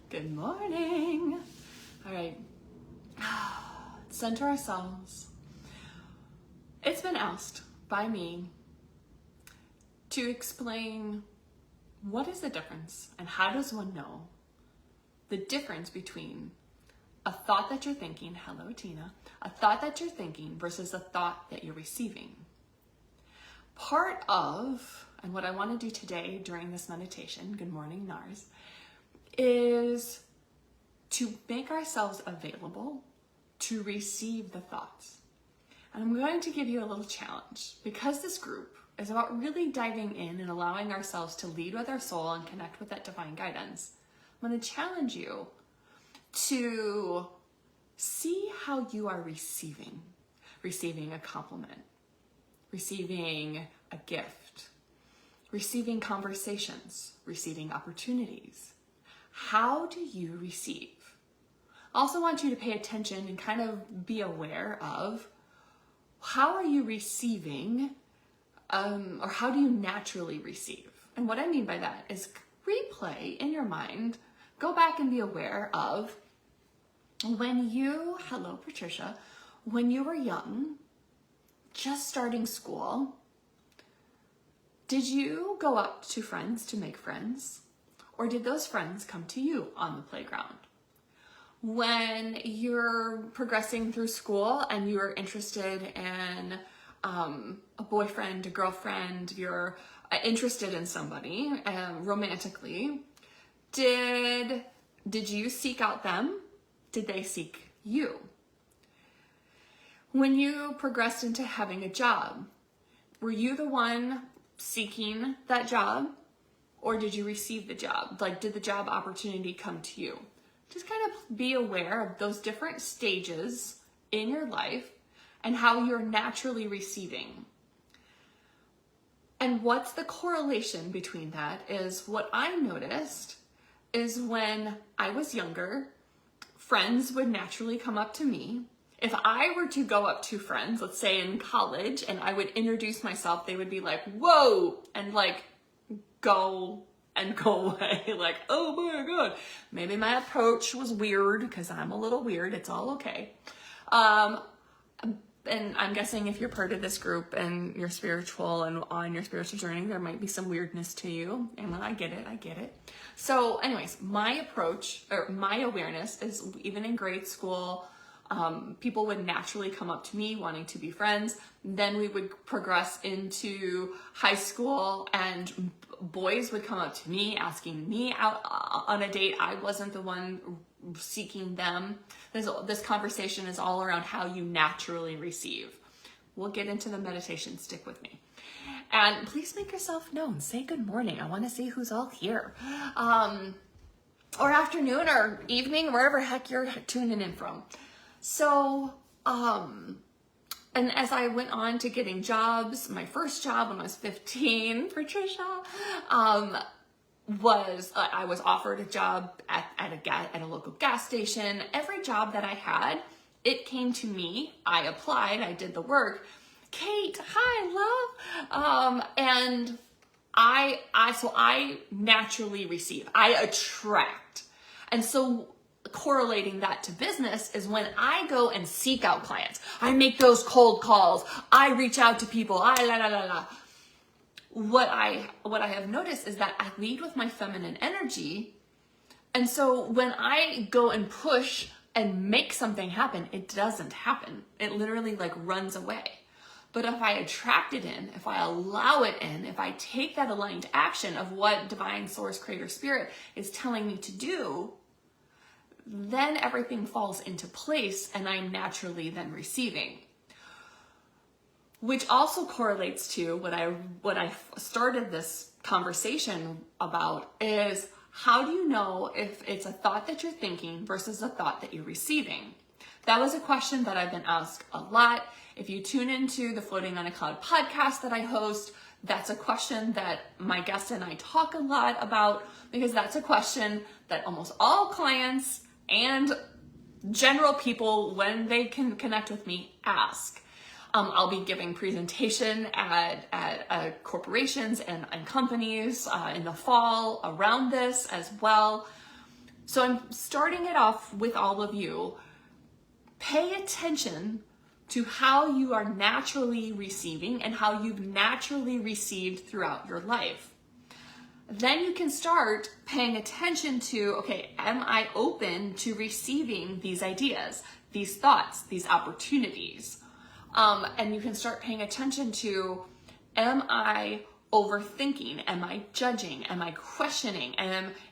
Good morning. All right. Center ourselves. It's been asked by me to explain what is the difference and how does one know the difference between a thought that you're thinking, hello Tina, a thought that you're thinking versus a thought that you're receiving. Part of, and what I want to do today during this meditation, good morning Nars, is to make ourselves available to receive the thoughts. And I'm going to give you a little challenge because this group is about really diving in and allowing ourselves to lead with our soul and connect with that divine guidance. I'm going to challenge you to see how you are receiving a compliment, receiving a gift, receiving conversations, receiving opportunities. How do you receive? I also want you to pay attention and kind of be aware of how are you receiving, or how do you naturally receive? And what I mean by that is replay in your mind, go back and be aware of when you, hello Patricia, when you were young, just starting school, did you go up to friends to make friends? Or did those friends come to you on the playground? When you're progressing through school and you're interested in a boyfriend, a girlfriend, you're interested in somebody romantically, did you seek out them? Did they seek you? When you progressed into having a job, were you the one seeking that job? Or did you receive the job? Like, did the job opportunity come to you? Just kind of be aware of those different stages in your life and how you're naturally receiving. And what's the correlation between that is what I noticed is when I was younger, friends would naturally come up to me. If I were to go up to friends, let's say in college, and I would introduce myself, they would be like, whoa, and like, go away. Like, oh my God. Maybe my approach was weird because I'm a little weird. It's all okay. And I'm guessing if you're part of this group and you're spiritual and on your spiritual journey, there might be some weirdness to you. And when I get it. So anyways, my approach or my awareness is even in grade school, people would naturally come up to me wanting to be friends. Then we would progress into high school and boys would come up to me asking me out on a date. I wasn't the one seeking them. This conversation is all around how you naturally receive. We'll get into the meditation. Stick with me. And please make yourself known. Say good morning. I want to see who's all here. Or afternoon or evening, wherever heck you're tuning in from. So, and as I went on to getting jobs, my first job when I was 15, Patricia, I was offered a job at a local gas station. Every job that I had, it came to me. I applied, I did the work. Kate, hi, love. And I naturally receive, I attract. And so correlating that to business is when I go and seek out clients. I make those cold calls. I reach out to people. What I have noticed is that I lead with my feminine energy. And so when I go and push and make something happen, it doesn't happen. It literally like runs away. But if I attract it in, if I allow it in, if I take that aligned action of what divine source, creator, spirit is telling me to do, then everything falls into place and I'm naturally then receiving. Which also correlates to what I started this conversation about is how do you know if it's a thought that you're thinking versus a thought that you're receiving? That was a question that I've been asked a lot. If you tune into the Floating on a Cloud podcast that I host, that's a question that my guest and I talk a lot about because that's a question that almost all clients and general people, when they can connect with me, ask. I'll be giving presentation at corporations and companies in the fall around this as well. So I'm starting it off with all of you. Pay attention to how you are naturally receiving and how you've naturally received throughout your life. Then you can start paying attention to, okay, am I open to receiving these ideas, these thoughts, these opportunities? And you can start paying attention to, am I overthinking? Am I judging? Am I questioning?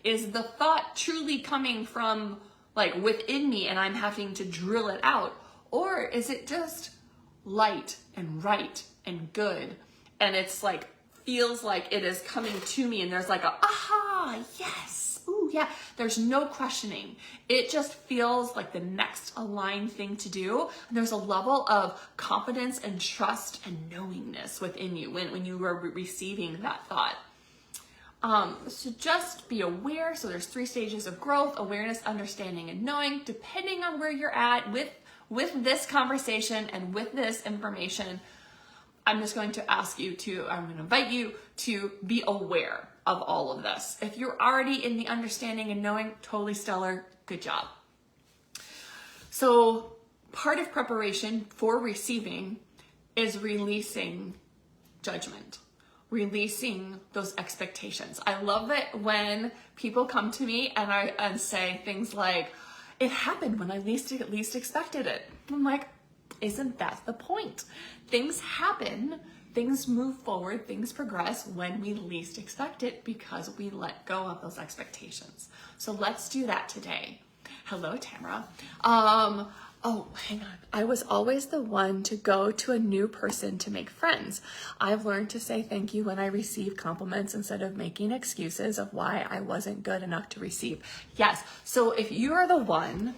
Is the thought truly coming from like within me and I'm having to drill it out? Or is it just light and right and good? And it's like, feels like it is coming to me and there's like a, aha, yes, ooh, yeah. There's no questioning. It just feels like the next aligned thing to do. And there's a level of confidence and trust and knowingness within you when you are receiving that thought. So just be aware. So there's 3 stages of growth: awareness, understanding, and knowing. Depending on where you're at with this conversation and with this information, I'm just going to I'm going to invite you to be aware of all of this. If you're already in the understanding and knowing, totally stellar, good job. So part of preparation for receiving is releasing judgment, releasing those expectations. I love it when people come to me and say things like, it happened when I least expected it. I'm like, isn't that the point? Things happen, things move forward, things progress when we least expect it because we let go of those expectations. So let's do that today. Hello, Tamara. Oh, hang on. I was always the one to go to a new person to make friends. I've learned to say thank you when I receive compliments instead of making excuses of why I wasn't good enough to receive. Yes. So if you're the one,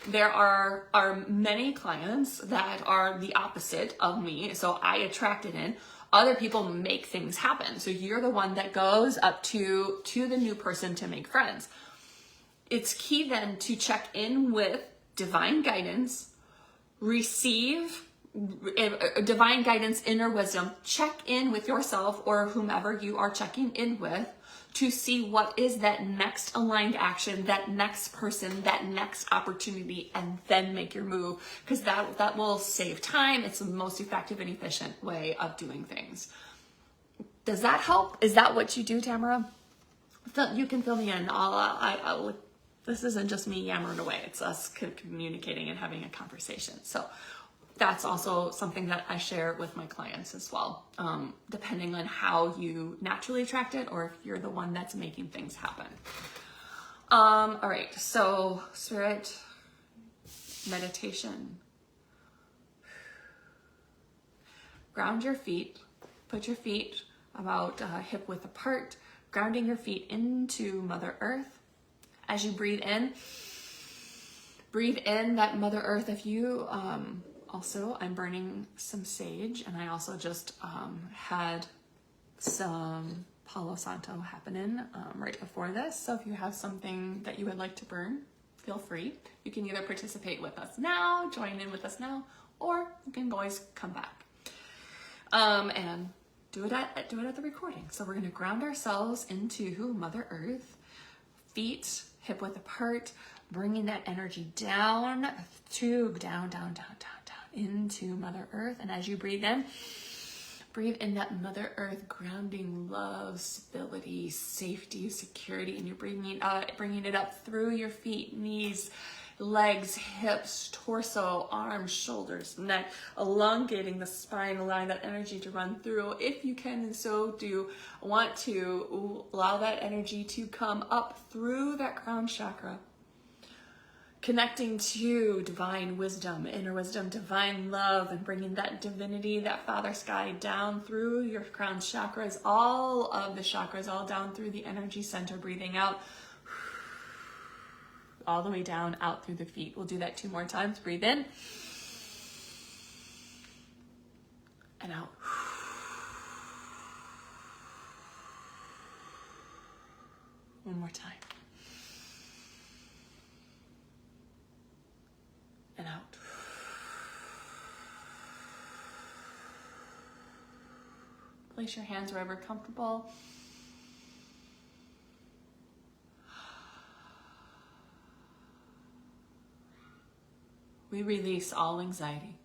there are many clients that are the opposite of me. So I attract it in. Other people make things happen. So you're the one that goes up to the new person to make friends. It's key then to check in with divine guidance, receive divine guidance, inner wisdom, check in with yourself or whomever you are checking in with to see what is that next aligned action, that next person, that next opportunity, and then make your move, because that will save time. It's the most effective and efficient way of doing things. Does that help? Is that what you do, Tamara? You can fill me in. This isn't just me yammering away. It's us communicating and having a conversation. So that's also something that I share with my clients as well, depending on how you naturally attract it or if you're the one that's making things happen. All right, so spirit, meditation. Ground your feet. Put your feet about hip width apart, grounding your feet into Mother Earth. As you breathe in that Mother Earth. If you, also, I'm burning some sage, and I also just had some Palo Santo happening right before this. So if you have something that you would like to burn, feel free. You can either participate with us now, join in with us now, or you can always come back and do it at the recording. So we're going to ground ourselves into Mother Earth, feet hip width apart, bringing that energy down into Mother Earth. And as you breathe in that Mother Earth grounding love, stability, safety, security, and you're bringing it up through your feet, knees, legs, hips, torso, arms, shoulders, neck, elongating the spine, allowing that energy to run through. If you can and so do want to, allow that energy to come up through that crown chakra, connecting to divine wisdom, inner wisdom, divine love, and bringing that divinity, that Father Sky down through your crown chakras, all of the chakras, all down through the energy center, breathing out all the way down, out through the feet. We'll do that 2 more times. Breathe in and out. One more time. And out. Place your hands wherever comfortable. We release all anxiety.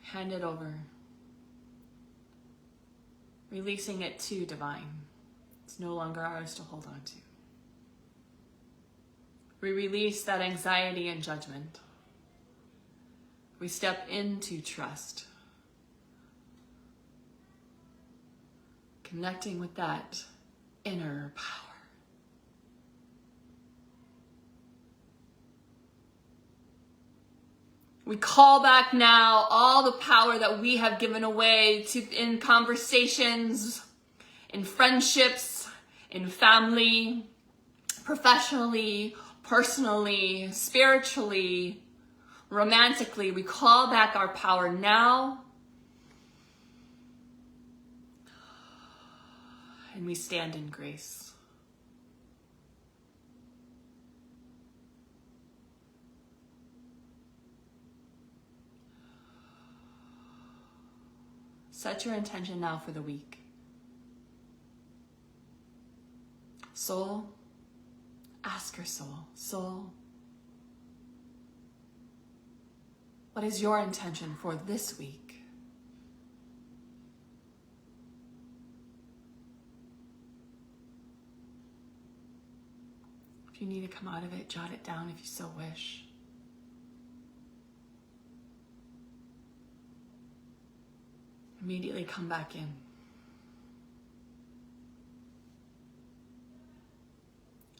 Hand it over. Releasing it to divine. It's no longer ours to hold on to. We release that anxiety and judgment. We step into trust. Connecting with that inner power. We call back now all the power that we have given away in conversations, in friendships, in family, professionally, personally, spiritually, romantically. We call back our power now. And we stand in grace. Set your intention now for the week. Soul, ask your soul. Soul, what is your intention for this week? If you need to come out of it, jot it down if you so wish. Immediately come back in.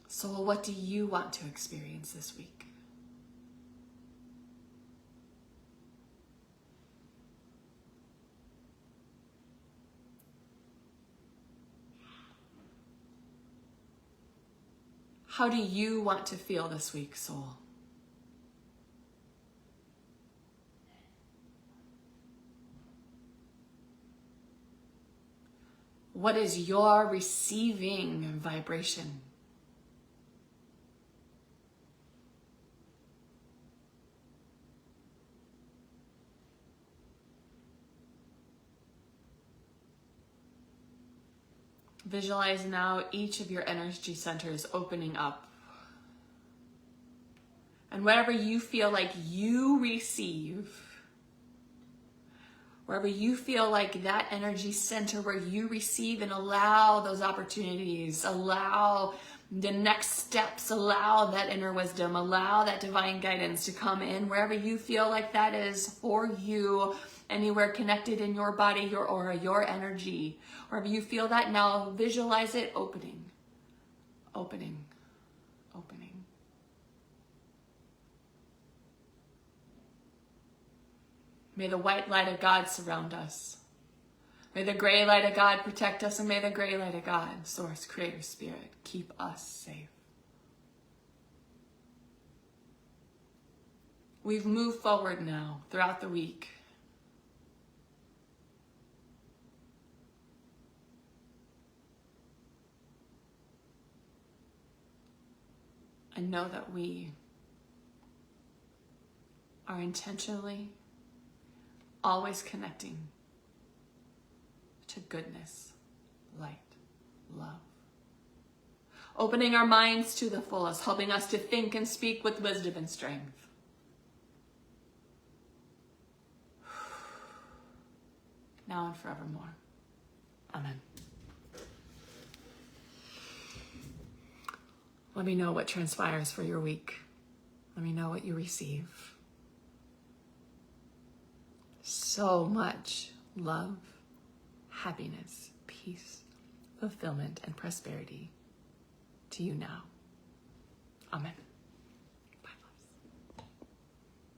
Soul, what do you want to experience this week? How do you want to feel this week, soul? What is your receiving vibration? Visualize now each of your energy centers opening up. And wherever you feel like you receive, wherever you feel like that energy center where you receive and allow those opportunities, allow the next steps, allow that inner wisdom, allow that divine guidance to come in, wherever you feel like that is for you, anywhere connected in your body, your aura, your energy, wherever you feel that now, visualize it opening, opening, opening. May the white light of God surround us. May the gray light of God protect us, and may the gray light of God, Source, Creator, Spirit, keep us safe. We've moved forward now throughout the week. And know that we are intentionally always connecting to goodness, light, love. Opening our minds to the fullest, helping us to think and speak with wisdom and strength. Now and forevermore. Amen. Let me know what transpires for your week. Let me know what you receive. So much love, happiness, peace, fulfillment, and prosperity to you now. Amen.